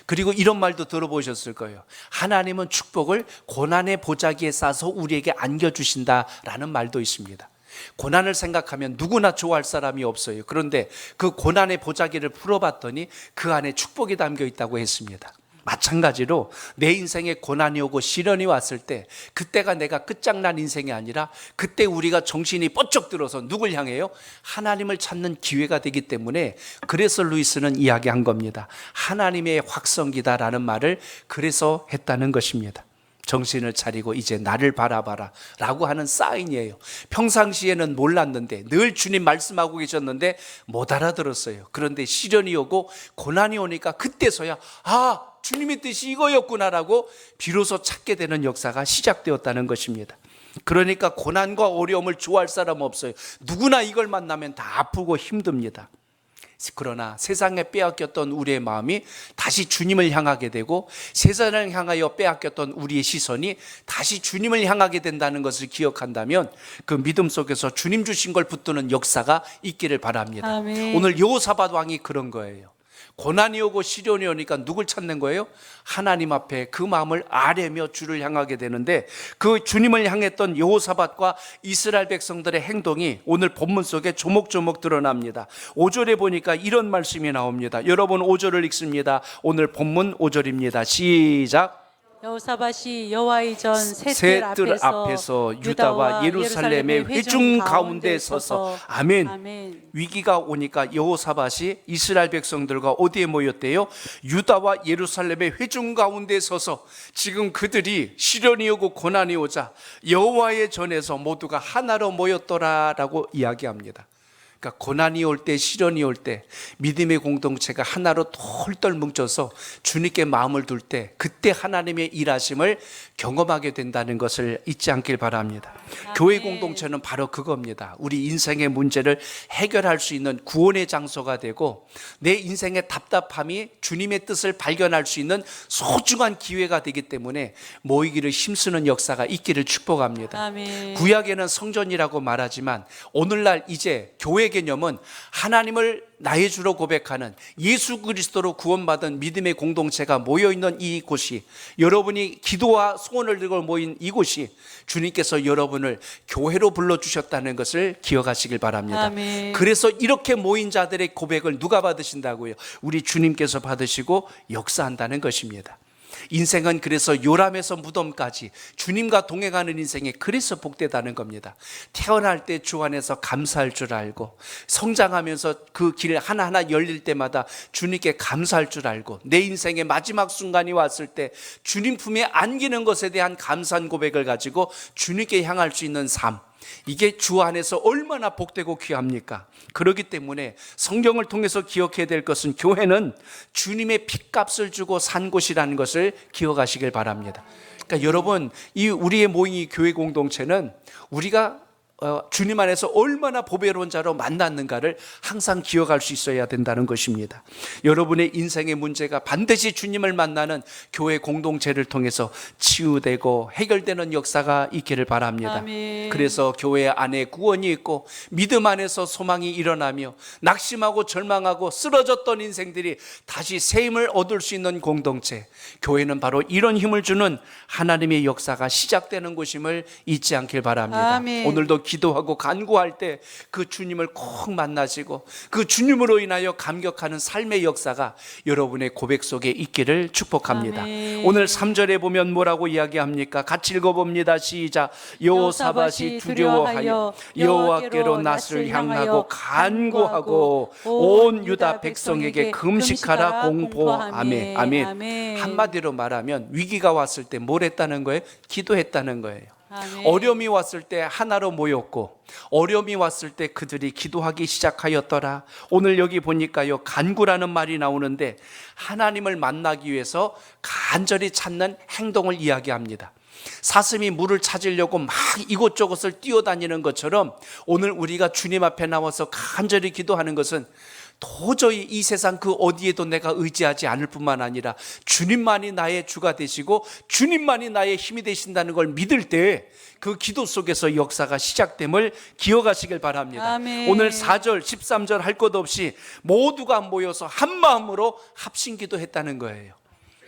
S1: 그리고 이런 말도 들어보셨을 거예요. 하나님은 축복을 고난의 보자기에 싸서 우리에게 안겨주신다라는 말도 있습니다. 고난을 생각하면 누구나 좋아할 사람이 없어요. 그런데 그 고난의 보자기를 풀어봤더니 그 안에 축복이 담겨 있다고 했습니다. 마찬가지로 내 인생에 고난이 오고 시련이 왔을 때 그때가 내가 끝장난 인생이 아니라 그때 우리가 정신이 번쩍 들어서 누굴 향해요? 하나님을 찾는 기회가 되기 때문에 그래서 루이스는 이야기한 겁니다. 하나님의 확성기다라는 말을 그래서 했다는 것입니다. 정신을 차리고 이제 나를 바라봐라 라고 하는 사인이에요. 평상시에는 몰랐는데 늘 주님 말씀하고 계셨는데 못 알아들었어요. 그런데 시련이 오고 고난이 오니까 그때서야 주님의 뜻이 이거였구나라고 비로소 찾게 되는 역사가 시작되었다는 것입니다. 그러니까 고난과 어려움을 좋아할 사람 없어요. 누구나 이걸 만나면 다 아프고 힘듭니다. 그러나 세상에 빼앗겼던 우리의 마음이 다시 주님을 향하게 되고 세상을 향하여 빼앗겼던 우리의 시선이 다시 주님을 향하게 된다는 것을 기억한다면 그 믿음 속에서 주님 주신 걸 붙드는 역사가 있기를 바랍니다.
S2: 아멘.
S1: 오늘 여호사밧 왕이 그런 거예요. 고난이 오고 시련이 오니까 누굴 찾는 거예요? 하나님 앞에 그 마음을 아뢰며 주를 향하게 되는데 그 주님을 향했던 여호사밧과 이스라엘 백성들의 행동이 오늘 본문 속에 조목조목 드러납니다. 5절에 보니까 이런 말씀이 나옵니다. 여러분 5절을 읽습니다. 오늘 본문 5절입니다. 시작.
S2: 여호사밧이 여호와의 전
S1: 새
S2: 셋들
S1: 뜰
S2: 앞에서
S1: 앞에서 유다와 예루살렘의 회중 가운데 서서 아멘.
S2: 아멘.
S1: 위기가 오니까 여호사밧이 이스라엘 백성들과 어디에 모였대요? 유다와 예루살렘의 회중 가운데 서서 지금 그들이 시련이 오고 고난이 오자 여호와의 전에서 모두가 하나로 모였더라라고 이야기합니다. 그러니까 고난이 올 때, 시련이 올 때 믿음의 공동체가 하나로 똘똘 뭉쳐서 주님께 마음을 둘 때 그때 하나님의 일하심을 경험하게 된다는 것을 잊지 않길 바랍니다. 교회 공동체는 바로 그겁니다. 우리 인생의 문제를 해결할 수 있는 구원의 장소가 되고 내 인생의 답답함이 주님의 뜻을 발견할 수 있는 소중한 기회가 되기 때문에 모이기를 힘쓰는 역사가 있기를 축복합니다.
S2: 아멘.
S1: 구약에는 성전이라고 말하지만 오늘날 이제 교회 교회 개념은 하나님을 나의 주로 고백하는 예수 그리스도로 구원받은 믿음의 공동체가 모여있는 이곳이, 여러분이 기도와 소원을 들고 모인 이곳이 주님께서 여러분을 교회로 불러주셨다는 것을 기억하시길 바랍니다.
S2: 아멘.
S1: 그래서 이렇게 모인 자들의 고백을 누가 받으신다고요? 우리 주님께서 받으시고 역사한다는 것입니다. 인생은 그래서 요람에서 무덤까지 주님과 동행하는 인생이 그래서 복되다는 겁니다. 태어날 때 주 안에서 감사할 줄 알고, 성장하면서 그 길 하나하나 열릴 때마다 주님께 감사할 줄 알고, 내 인생의 마지막 순간이 왔을 때 주님 품에 안기는 것에 대한 감사한 고백을 가지고 주님께 향할 수 있는 삶, 이게 주 안에서 얼마나 복되고 귀합니까? 그렇기 때문에 성경을 통해서 기억해야 될 것은, 교회는 주님의 핏값을 주고 산 곳이라는 것을 기억하시길 바랍니다. 그러니까 여러분, 이 우리의 모인 이 교회 공동체는 우리가 주님 안에서 얼마나 보배로운 자로 만났는가를 항상 기억할 수 있어야 된다는 것입니다. 여러분의 인생의 문제가 반드시 주님을 만나는 교회 공동체를 통해서 치유되고 해결되는 역사가 있기를 바랍니다.
S2: 아멘.
S1: 그래서 교회 안에 구원이 있고 믿음 안에서 소망이 일어나며 낙심하고 절망하고 쓰러졌던 인생들이 다시 새 힘을 얻을 수 있는 공동체, 교회는 바로 이런 힘을 주는 하나님의 역사가 시작되는 곳임을 잊지 않길 바랍니다.
S2: 아멘.
S1: 오늘도 기도하고 간구할 때 그 주님을 꼭 만나시고 그 주님으로 인하여 감격하는 삶의 역사가 여러분의 고백 속에 있기를 축복합니다.
S2: 아멘.
S1: 오늘 3절에 보면 뭐라고 이야기합니까? 같이 읽어봅니다. 시작. 여호사밧이 두려워하여 여호와께로 낯을 향하고 간구하고 온 유다 백성에게 금식하라 공포하며. 아멘. 한마디로 말하면 위기가 왔을 때 뭘 했다는 거예요? 기도했다는 거예요.
S2: 아멘.
S1: 어려움이 왔을 때 하나로 모였고, 어려움이 왔을 때 그들이 기도하기 시작하였더라. 오늘 여기 보니까요, 간구라는 말이 나오는데 하나님을 만나기 위해서 간절히 찾는 행동을 이야기합니다. 사슴이 물을 찾으려고 막 이곳저곳을 뛰어다니는 것처럼 오늘 우리가 주님 앞에 나와서 간절히 기도하는 것은 도저히 이 세상 그 어디에도 내가 의지하지 않을 뿐만 아니라 주님만이 나의 주가 되시고 주님만이 나의 힘이 되신다는 걸 믿을 때 그 기도 속에서 역사가 시작됨을 기억하시길 바랍니다.
S2: 아멘.
S1: 오늘 4절 13절 할 것 없이 모두가 모여서 한 마음으로 합심기도했다는 거예요.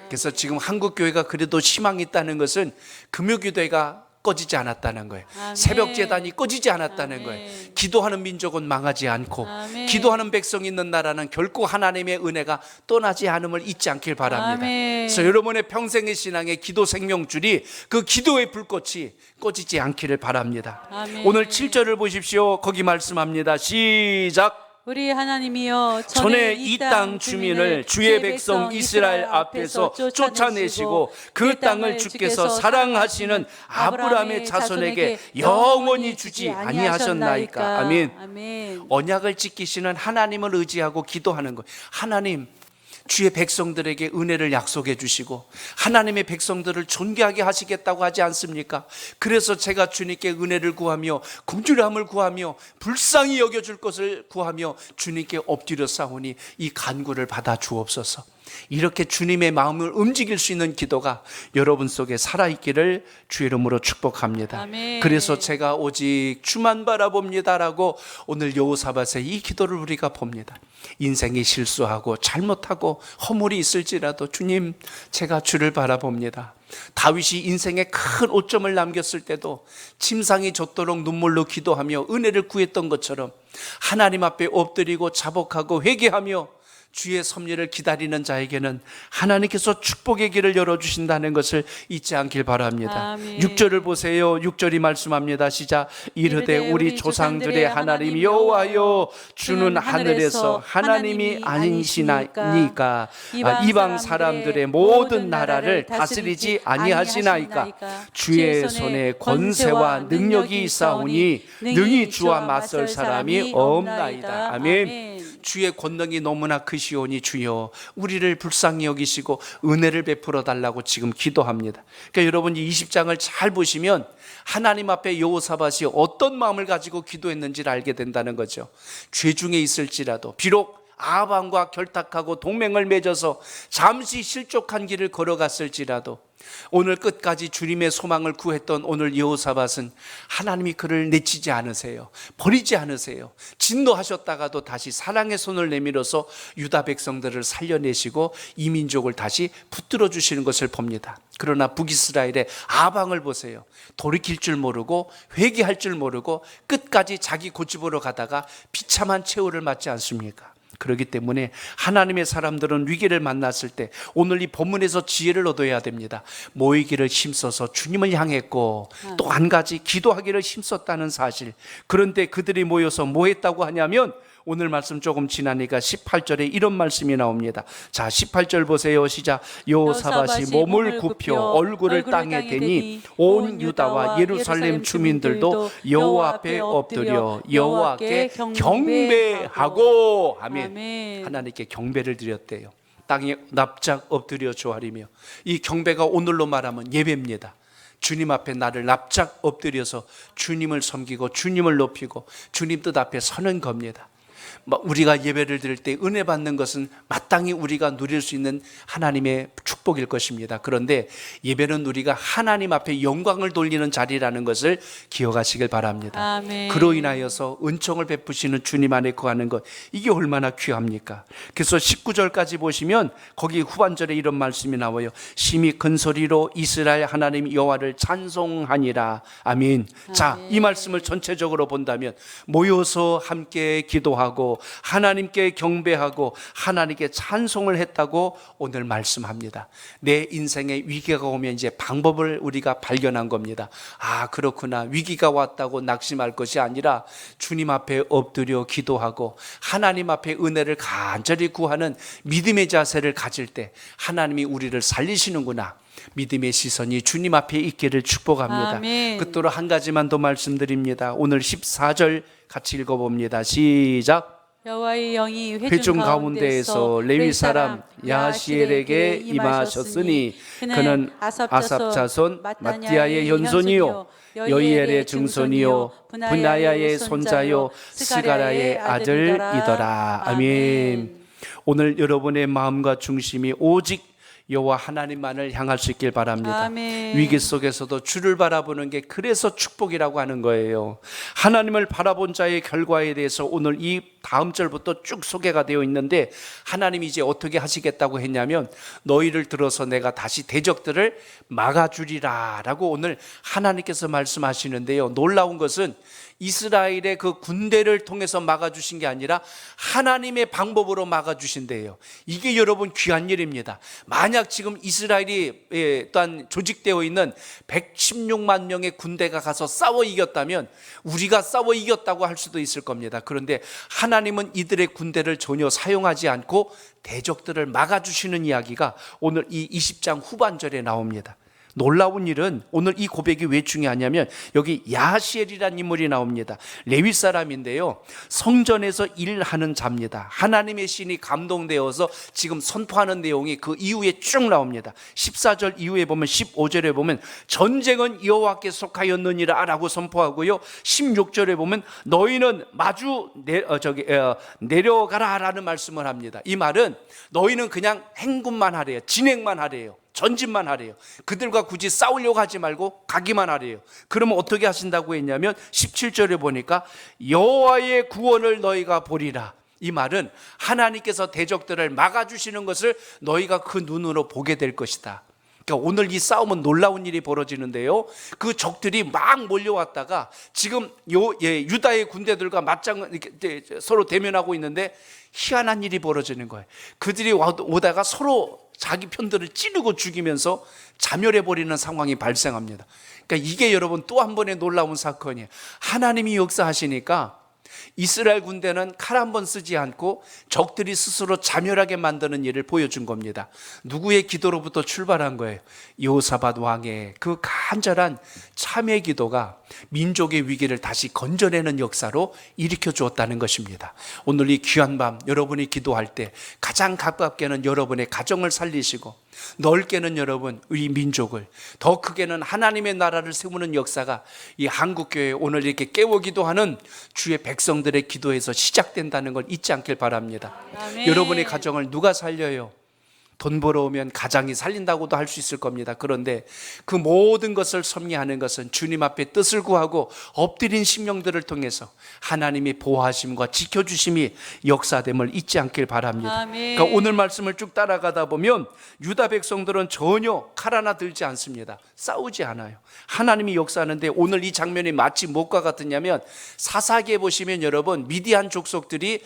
S1: 그래서 지금 한국 교회가 그래도 희망이 있다는 것은 금요기도회가 꺼지지 않았다는 거예요.
S2: 아멘.
S1: 새벽 제단이 꺼지지 않았다는
S2: 아멘.
S1: 거예요. 기도하는 민족은 망하지 않고
S2: 아멘.
S1: 기도하는 백성이 있는 나라는 결코 하나님의 은혜가 떠나지 않음을 잊지 않길 바랍니다.
S2: 아멘.
S1: 그래서 여러분의 평생의 신앙의 기도 생명줄이 그 기도의 불꽃이 꺼지지 않기를 바랍니다.
S2: 아멘.
S1: 오늘 7절을 보십시오. 거기 말씀합니다. 시작.
S2: 우리 하나님이여,
S1: 전에 이 땅 주민을 주의 백성 이스라엘 앞에서 쫓아내시고 그 땅을 주께서 사랑하시는 아브라함의 자손에게 영원히 주지 아니하셨나이까. 아멘.
S2: 아멘.
S1: 언약을 지키시는 하나님을 의지하고 기도하는 거예요. 하나님, 주의 백성들에게 은혜를 약속해 주시고 하나님의 백성들을 존귀하게 하시겠다고 하지 않습니까? 그래서 제가 주님께 은혜를 구하며 긍휼함을 구하며 불쌍히 여겨줄 것을 구하며 주님께 엎드려 싸우니 이 간구를 받아 주옵소서. 이렇게 주님의 마음을 움직일 수 있는 기도가 여러분 속에 살아있기를 주의 이름으로 축복합니다.
S2: 아멘.
S1: 그래서 제가 오직 주만 바라봅니다라고 오늘 여호사밧의 이 기도를 우리가 봅니다. 인생이 실수하고 잘못하고 허물이 있을지라도 주님, 제가 주를 바라봅니다. 다윗이 인생에 큰 오점을 남겼을 때도 침상이 젖도록 눈물로 기도하며 은혜를 구했던 것처럼 하나님 앞에 엎드리고 자복하고 회개하며 주의 섭리를 기다리는 자에게는 하나님께서 축복의 길을 열어주신다는 것을 잊지 않길 바랍니다.
S2: 아멘.
S1: 6절을 보세요. 6절이 말씀합니다. 시작. 이르되 우리 조상들의 하나님 여호와여, 주는 하늘에서 하나님이 아니시나이까 이방 사람들의 모든 나라를 다스리지 아니하시나이까. 주의 손에 권세와 능력이 있사오니 능히 주와 맞설 사람이 없나이다. 아멘. 주의 권능이 너무나 크시오니 주여 우리를 불쌍히 여기시고 은혜를 베풀어 달라고 지금 기도합니다. 그러니까 여러분, 이 20장을 잘 보시면 하나님 앞에 여호사밧이 어떤 마음을 가지고 기도했는지를 알게 된다는 거죠. 죄 중에 있을지라도, 비록 아합과 결탁하고 동맹을 맺어서 잠시 실족한 길을 걸어갔을지라도 오늘 끝까지 주님의 소망을 구했던 오늘 여호사밧은 하나님이 그를 내치지 않으세요. 버리지 않으세요. 진노하셨다가도 다시 사랑의 손을 내밀어서 유다 백성들을 살려내시고 이 민족을 다시 붙들어 주시는 것을 봅니다. 그러나 북이스라엘의 아방을 보세요. 돌이킬 줄 모르고 회개할 줄 모르고 끝까지 자기 고집으로 가다가 비참한 최후를 맞지 않습니까? 그렇기 때문에 하나님의 사람들은 위기를 만났을 때 오늘 이 본문에서 지혜를 얻어야 됩니다. 모이기를 힘써서 주님을 향했고 또 한 가지 기도하기를 힘썼다는 사실. 그런데 그들이 모여서 뭐 했다고 하냐면 오늘 말씀 조금 지나니까 18절에 이런 말씀이 나옵니다. 자, 18절 보세요. 시작. 여호사밧이 몸을 굽혀 얼굴을 땅에 대니 온 유다와 예루살렘 주민들도 여호와 앞에 엎드려 여호와께 경배하고 아멘.
S2: 아멘.
S1: 하나님께 경배를 드렸대요. 땅에 납작 엎드려 조아리며. 이 경배가 오늘로 말하면 예배입니다. 주님 앞에 나를 납작 엎드려서 주님을 섬기고 주님을 높이고 주님 뜻 앞에 서는 겁니다. 우리가 예배를 드릴 때 은혜 받는 것은 마땅히 우리가 누릴 수 있는 하나님의 축복일 것입니다. 그런데 예배는 우리가 하나님 앞에 영광을 돌리는 자리라는 것을 기억하시길 바랍니다.
S2: 아멘.
S1: 그로 인하여서 은총을 베푸시는 주님 안에 거하는 것, 이게 얼마나 귀합니까? 그래서 19절까지 보시면 거기 후반절에 이런 말씀이 나와요. 심히 큰 소리로 이스라엘 하나님 여호와를 찬송하니라. 아멘. 자, 이 말씀을 전체적으로 본다면 모여서 함께 기도하고 하나님께 경배하고 하나님께 찬송을 했다고 오늘 말씀합니다. 내 인생에 위기가 오면 이제 방법을 우리가 발견한 겁니다. 아, 그렇구나. 위기가 왔다고 낙심할 것이 아니라 주님 앞에 엎드려 기도하고 하나님 앞에 은혜를 간절히 구하는 믿음의 자세를 가질 때 하나님이 우리를 살리시는구나. 믿음의 시선이 주님 앞에 있기를 축복합니다.
S2: 아멘.
S1: 끝으로 한 가지만 더 말씀드립니다. 오늘 14절 같이 읽어봅니다. 시작.
S2: 여호와의 영이
S1: 회중 가운데에서 레위 사람 야시엘에게 임하셨으니 그는 아삽 자손 마띠아의 현손이요 여이엘의 증손이요 분하야의 손자요 스가라의 아들이더라. 아멘. 오늘 여러분의 마음과 중심이 오직 여호와 하나님만을 향할 수 있길 바랍니다.
S2: 아멘.
S1: 위기 속에서도 주를 바라보는 게 그래서 축복이라고 하는 거예요. 하나님을 바라본 자의 결과에 대해서 오늘 이 다음 절부터 쭉 소개가 되어 있는데 하나님이 이제 어떻게 하시겠다고 했냐면 너희를 들어서 내가 다시 대적들을 막아주리라 라고 오늘 하나님께서 말씀하시는데요. 놀라운 것은 이스라엘의 그 군대를 통해서 막아주신 게 아니라 하나님의 방법으로 막아주신대요. 이게 여러분 귀한 일입니다. 만약 지금 이스라엘이 또한 조직되어 있는 116만 명의 군대가 가서 싸워 이겼다면 우리가 싸워 이겼다고 할 수도 있을 겁니다. 그런데 하나님은 이들의 군대를 전혀 사용하지 않고 대적들을 막아주시는 이야기가 오늘 이 20장 후반절에 나옵니다. 놀라운 일은 오늘 이 고백이 왜 중요하냐면 여기 야시엘이라는 인물이 나옵니다. 레위 사람인데요, 성전에서 일하는 자입니다. 하나님의 신이 감동되어서 지금 선포하는 내용이 그 이후에 쭉 나옵니다. 14절 이후에 보면 15절에 보면 전쟁은 여호와께 속하였느니라 라고 선포하고요, 16절에 보면 너희는 마주 내려가라 라는 말씀을 합니다. 이 말은 너희는 그냥 행군만 하래요. 진행만 하래요. 전진만 하래요. 그들과 굳이 싸우려고 하지 말고 가기만 하래요. 그러면 어떻게 하신다고 했냐면 17절에 보니까 여호와의 구원을 너희가 보리라. 이 말은 하나님께서 대적들을 막아주시는 것을 너희가 그 눈으로 보게 될 것이다. 그러니까 오늘 이 싸움은 놀라운 일이 벌어지는데요, 그 적들이 막 몰려왔다가 지금 유다의 군대들과 서로 대면하고 있는데 희한한 일이 벌어지는 거예요. 그들이 오다가 서로 자기 편들을 찌르고 죽이면서 자멸해버리는 상황이 발생합니다. 그러니까 이게 여러분 또 한 번의 놀라운 사건이에요. 하나님이 역사하시니까 이스라엘 군대는 칼 한 번 쓰지 않고 적들이 스스로 자멸하게 만드는 일을 보여준 겁니다. 누구의 기도로부터 출발한 거예요? 여호사밧 왕의 그 간절한 참회 기도가 민족의 위기를 다시 건져내는 역사로 일으켜 주었다는 것입니다. 오늘 이 귀한 밤 여러분이 기도할 때 가장 가깝게는 여러분의 가정을 살리시고 넓게는 여러분 우리 민족을, 더 크게는 하나님의 나라를 세우는 역사가 이 한국교회 오늘 이렇게 깨워 기도하는 주의 백성들의 기도에서 시작된다는 걸 잊지 않길 바랍니다.
S2: 아멘.
S1: 여러분의 가정을 누가 살려요? 돈 벌어오면 가장이 살린다고도 할 수 있을 겁니다. 그런데 그 모든 것을 섭리하는 것은 주님 앞에 뜻을 구하고 엎드린 심령들을 통해서 하나님의 보호하심과 지켜주심이 역사됨을 잊지 않길 바랍니다.
S2: 아멘.
S1: 그러니까 오늘 말씀을 쭉 따라가다 보면 유다 백성들은 전혀 칼 하나 들지 않습니다. 싸우지 않아요. 하나님이 역사하는데 오늘 이 장면이 마치 무엇과 같으냐면 사사기에 보시면 여러분 미디안 족속들이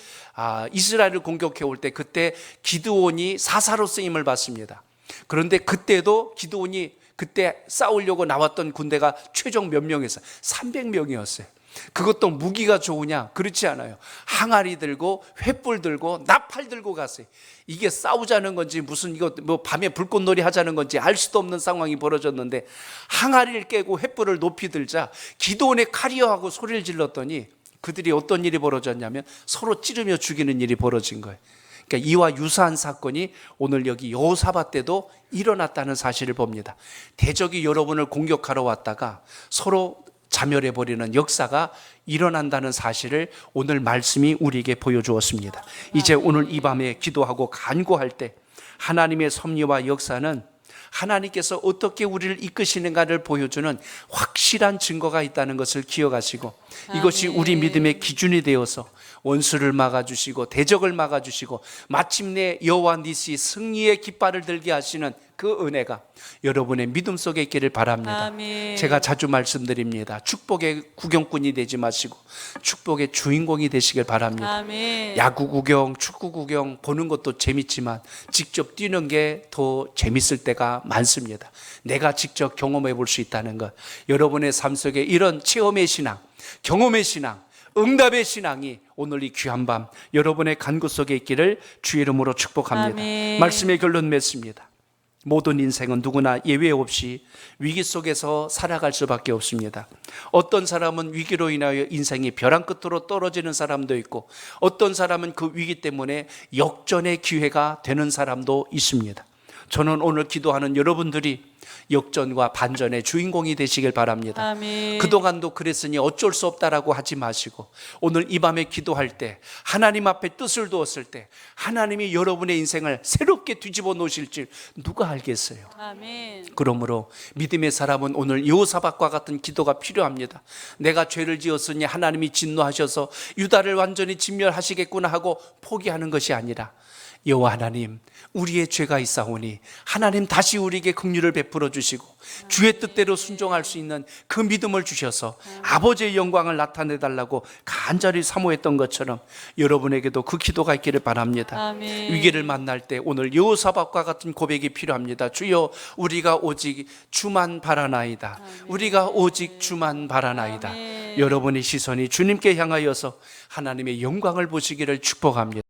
S1: 이스라엘을 공격해 올 때 그때 기드온이 사사로 쓰임을 받습니다. 그런데 그때도 기드온이 그때 싸우려고 나왔던 군대가 최종 몇 명이었어요? 300명이었어요. 그것도 무기가 좋으냐? 그렇지 않아요. 항아리 들고 횃불 들고 나팔 들고 갔어요. 이게 싸우자는 건지 무슨 이거 뭐 밤에 불꽃놀이 하자는 건지 알 수도 없는 상황이 벌어졌는데 항아리를 깨고 횃불을 높이 들자 기드온의 칼이여 하고 소리를 질렀더니 그들이 어떤 일이 벌어졌냐면 서로 찌르며 죽이는 일이 벌어진 거예요. 그러니까 이와 유사한 사건이 오늘 여기 여호사밧 때도 일어났다는 사실을 봅니다. 대적이 여러분을 공격하러 왔다가 서로 자멸해버리는 역사가 일어난다는 사실을 오늘 말씀이 우리에게 보여주었습니다. 이제 오늘 이 밤에 기도하고 간구할 때 하나님의 섭리와 역사는 하나님께서 어떻게 우리를 이끄시는가를 보여주는 확실한 증거가 있다는 것을 기억하시고 이것이 우리 믿음의 기준이 되어서 원수를 막아주시고 대적을 막아주시고 마침내 여호와 니시 승리의 깃발을 들게 하시는 그 은혜가 여러분의 믿음 속에 있기를 바랍니다.
S2: 아멘.
S1: 제가 자주 말씀드립니다. 축복의 구경꾼이 되지 마시고 축복의 주인공이 되시길 바랍니다.
S2: 아멘.
S1: 야구 구경, 축구 구경 보는 것도 재밌지만 직접 뛰는 게 더 재밌을 때가 많습니다. 내가 직접 경험해 볼 수 있다는 것, 여러분의 삶 속에 이런 체험의 신앙, 경험의 신앙, 응답의 신앙이 오늘 이 귀한 밤 여러분의 간구 속에 있기를 주의 이름으로 축복합니다.
S2: 아멘.
S1: 말씀의 결론 맺습니다. 모든 인생은 누구나 예외 없이 위기 속에서 살아갈 수밖에 없습니다. 어떤 사람은 위기로 인하여 인생이 벼랑 끝으로 떨어지는 사람도 있고 어떤 사람은 그 위기 때문에 역전의 기회가 되는 사람도 있습니다. 저는 오늘 기도하는 여러분들이 역전과 반전의 주인공이 되시길 바랍니다.
S2: 아멘.
S1: 그동안도 그랬으니 어쩔 수 없다라고 하지 마시고 오늘 이 밤에 기도할 때 하나님 앞에 뜻을 두었을 때 하나님이 여러분의 인생을 새롭게 뒤집어 놓으실 줄 누가 알겠어요.
S2: 아멘.
S1: 그러므로 믿음의 사람은 오늘 여호사밧과 같은 기도가 필요합니다. 내가 죄를 지었으니 하나님이 진노하셔서 유다를 완전히 진멸하시겠구나 하고 포기하는 것이 아니라 여호와 하나님, 우리의 죄가 있사오니 하나님 다시 우리에게 긍휼을 베풀어 주시고 주의 뜻대로 순종할 수 있는 그 믿음을 주셔서 아버지의 영광을 나타내 달라고 간절히 사모했던 것처럼 여러분에게도 그 기도가 있기를 바랍니다.
S2: 아멘.
S1: 위기를 만날 때 오늘 여호사밧과 같은 고백이 필요합니다. 주여, 우리가 오직 주만 바라나이다. 우리가 오직 주만 바라나이다.
S2: 아멘.
S1: 여러분의 시선이 주님께 향하여서 하나님의 영광을 보시기를 축복합니다.